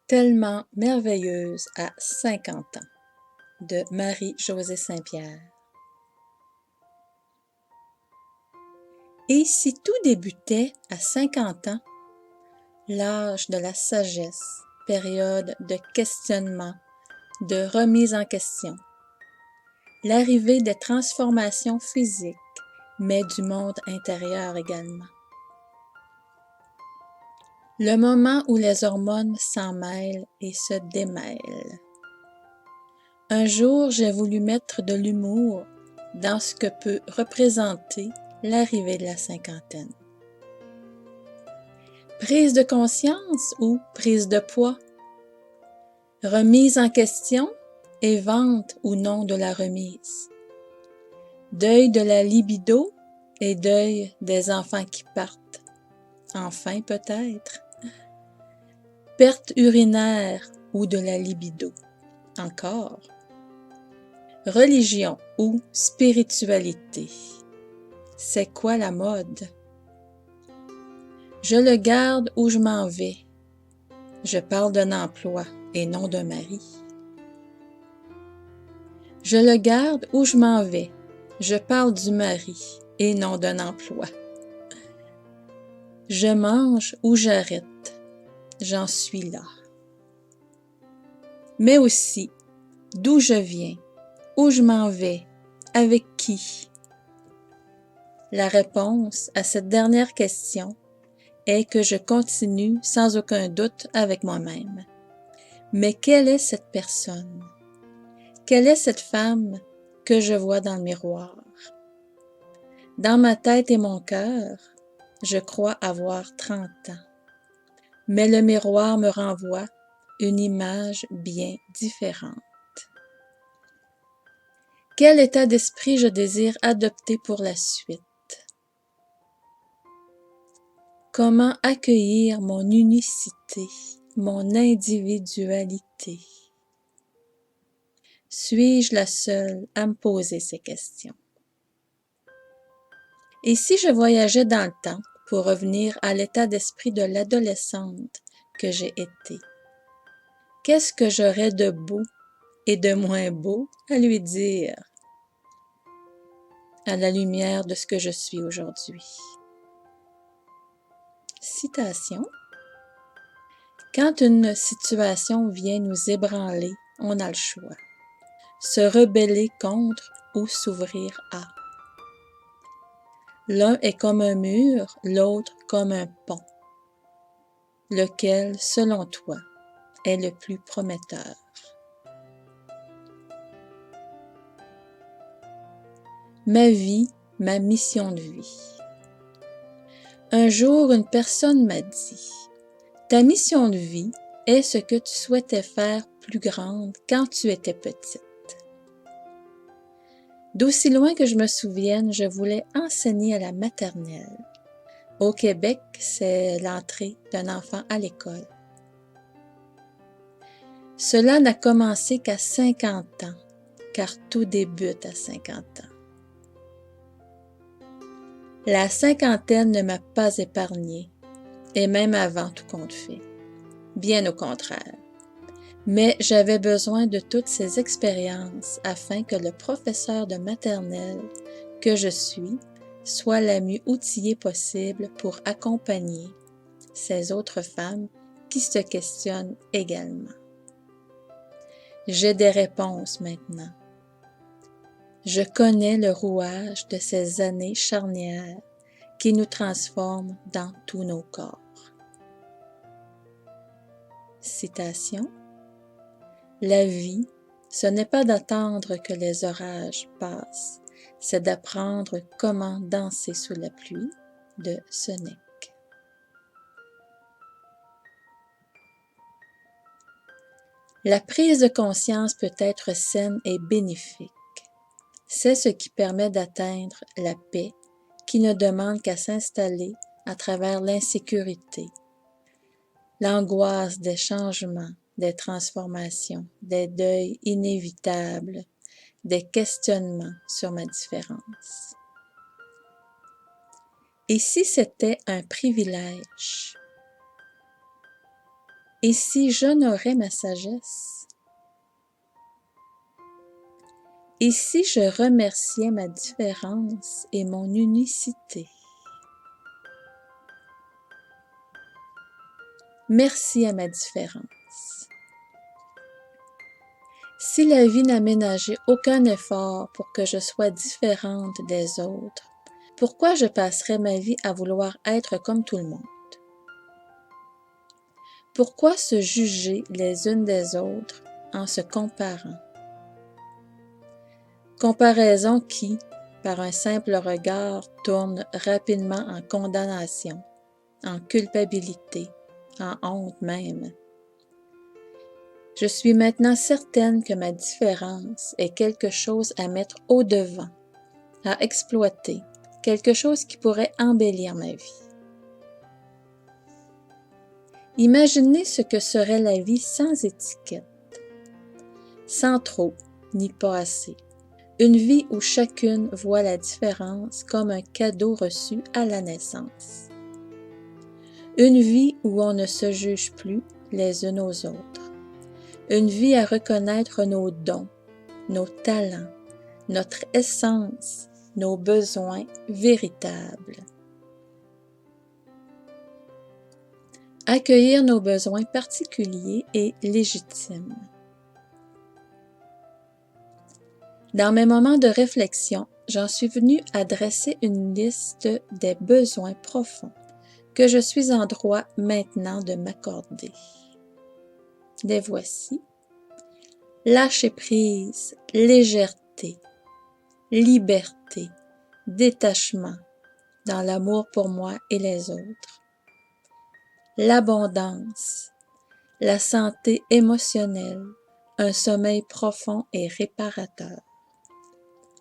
Tellement merveilleuse à 50 ans de Marie-Josée Saint-Pierre. Et si tout débutait à 50 ans, l'âge de la sagesse, période de questionnement, de remise en question, l'arrivée des transformations physiques, mais du monde intérieur également. Le moment où les hormones s'en mêlent et se démêlent. Un jour, j'ai voulu mettre de l'humour dans ce que peut représenter l'arrivée de la cinquantaine. Prise de conscience ou prise de poids? Remise en question et vente ou non de la remise? Deuil de la libido et deuil des enfants qui partent? Enfin peut-être. Perte urinaire ou de la libido? Encore. Religion ou spiritualité? C'est quoi la mode? Je le garde ou je m'en vais? Je parle d'un emploi et non d'un mari. Je le garde ou je m'en vais? Je parle du mari et non d'un emploi. Je mange ou j'arrête? J'en suis là. Mais aussi, d'où je viens? Où je m'en vais? Avec qui? La réponse à cette dernière question est que je continue sans aucun doute avec moi-même. Mais quelle est cette personne? Quelle est cette femme que je vois dans le miroir? Dans ma tête et mon cœur, je crois avoir 30 ans. Mais le miroir me renvoie une image bien différente. Quel état d'esprit je désire adopter pour la suite? Comment accueillir mon unicité, mon individualité? Suis-je la seule à me poser ces questions? Et si je voyageais dans le temps pour revenir à l'état d'esprit de l'adolescente que j'ai été? Qu'est-ce que j'aurais de beau et de moins beau à lui dire à la lumière de ce que je suis aujourd'hui? Citation. Quand une situation vient nous ébranler, on a le choix. Se rebeller contre ou s'ouvrir à. L'un est comme un mur, l'autre comme un pont. Lequel, selon toi, est le plus prometteur? Ma vie, ma mission de vie. Un jour, une personne m'a dit, ta mission de vie est ce que tu souhaitais faire plus grande quand tu étais petite. D'aussi loin que je me souvienne, je voulais enseigner à la maternelle. Au Québec, c'est l'entrée d'un enfant à l'école. Cela n'a commencé qu'à 50 ans, car tout débute à 50 ans. La cinquantaine ne m'a pas épargnée, et même avant tout compte fait. Bien au contraire. Mais j'avais besoin de toutes ces expériences afin que le professeur de maternelle que je suis soit la mieux outillée possible pour accompagner ces autres femmes qui se questionnent également. J'ai des réponses maintenant. Je connais le rouage de ces années charnières qui nous transforment dans tous nos corps. Citation. La vie, ce n'est pas d'attendre que les orages passent, c'est d'apprendre comment danser sous la pluie de Sénèque. La prise de conscience peut être saine et bénéfique. C'est ce qui permet d'atteindre la paix qui ne demande qu'à s'installer à travers l'insécurité, l'angoisse des changements, des transformations, des deuils inévitables, des questionnements sur ma différence. Et si c'était un privilège? Et si j'honorais ma sagesse? Et si je remerciais ma différence et mon unicité? Merci à ma différence. Si la vie n'a ménagé aucun effort pour que je sois différente des autres, pourquoi je passerais ma vie à vouloir être comme tout le monde? Pourquoi se juger les unes des autres en se comparant? Comparaison qui, par un simple regard, tourne rapidement en condamnation, en culpabilité, en honte même. Je suis maintenant certaine que ma différence est quelque chose à mettre au-devant, à exploiter, quelque chose qui pourrait embellir ma vie. Imaginez ce que serait la vie sans étiquette, sans trop ni pas assez. Une vie où chacune voit la différence comme un cadeau reçu à la naissance. Une vie où on ne se juge plus les unes aux autres. Une vie à reconnaître nos dons, nos talents, notre essence, nos besoins véritables. Accueillir nos besoins particuliers et légitimes. Dans mes moments de réflexion, j'en suis venue à dresser une liste des besoins profonds que je suis en droit maintenant de m'accorder. Les voici. Lâcher prise, légèreté, liberté, détachement dans l'amour pour moi et les autres. L'abondance, la santé émotionnelle, un sommeil profond et réparateur.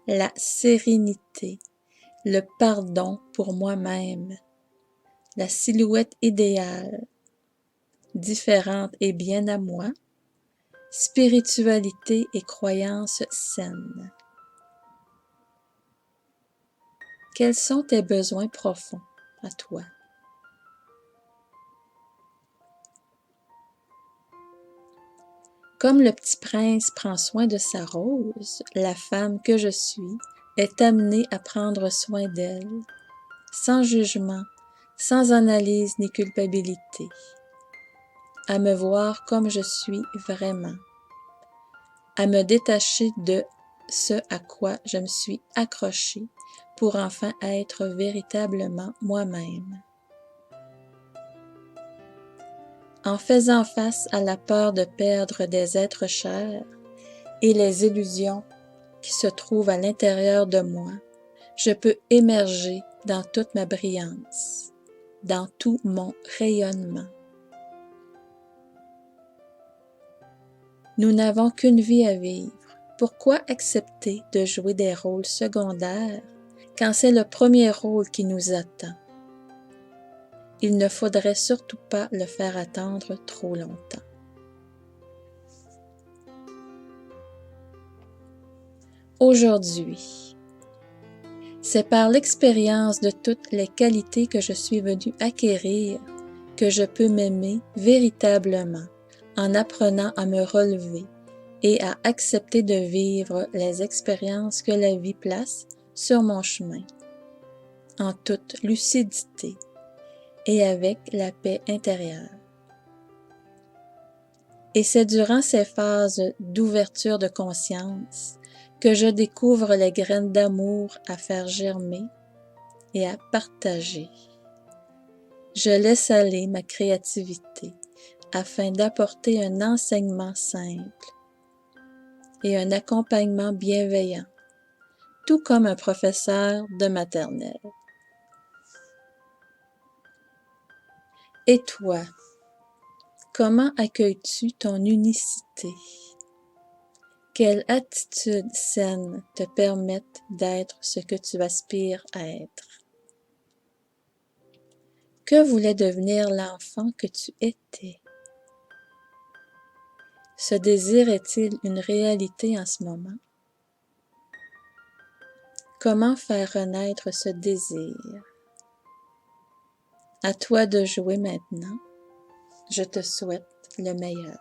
La sérénité, le pardon pour moi-même, la silhouette idéale, différente et bien à moi, spiritualité et croyances saines. Quels sont tes besoins profonds à toi? Comme le petit prince prend soin de sa rose, la femme que je suis est amenée à prendre soin d'elle, sans jugement, sans analyse ni culpabilité, à me voir comme je suis vraiment, à me détacher de ce à quoi je me suis accrochée pour enfin être véritablement moi-même. En faisant face à la peur de perdre des êtres chers et les illusions qui se trouvent à l'intérieur de moi, je peux émerger dans toute ma brillance, dans tout mon rayonnement. Nous n'avons qu'une vie à vivre. Pourquoi accepter de jouer des rôles secondaires quand c'est le premier rôle qui nous attend? Il ne faudrait surtout pas le faire attendre trop longtemps. Aujourd'hui, c'est par l'expérience de toutes les qualités que je suis venue acquérir que je peux m'aimer véritablement en apprenant à me relever et à accepter de vivre les expériences que la vie place sur mon chemin, en toute lucidité et avec la paix intérieure. Et c'est durant ces phases d'ouverture de conscience que je découvre les graines d'amour à faire germer et à partager. Je laisse aller ma créativité afin d'apporter un enseignement simple et un accompagnement bienveillant, tout comme un professeur de maternelle. Et toi, comment accueilles-tu ton unicité? Quelles attitudes saines te permettent d'être ce que tu aspires à être? Que voulait devenir l'enfant que tu étais? Ce désir est-il une réalité en ce moment? Comment faire renaître ce désir? À toi de jouer maintenant. Je te souhaite le meilleur.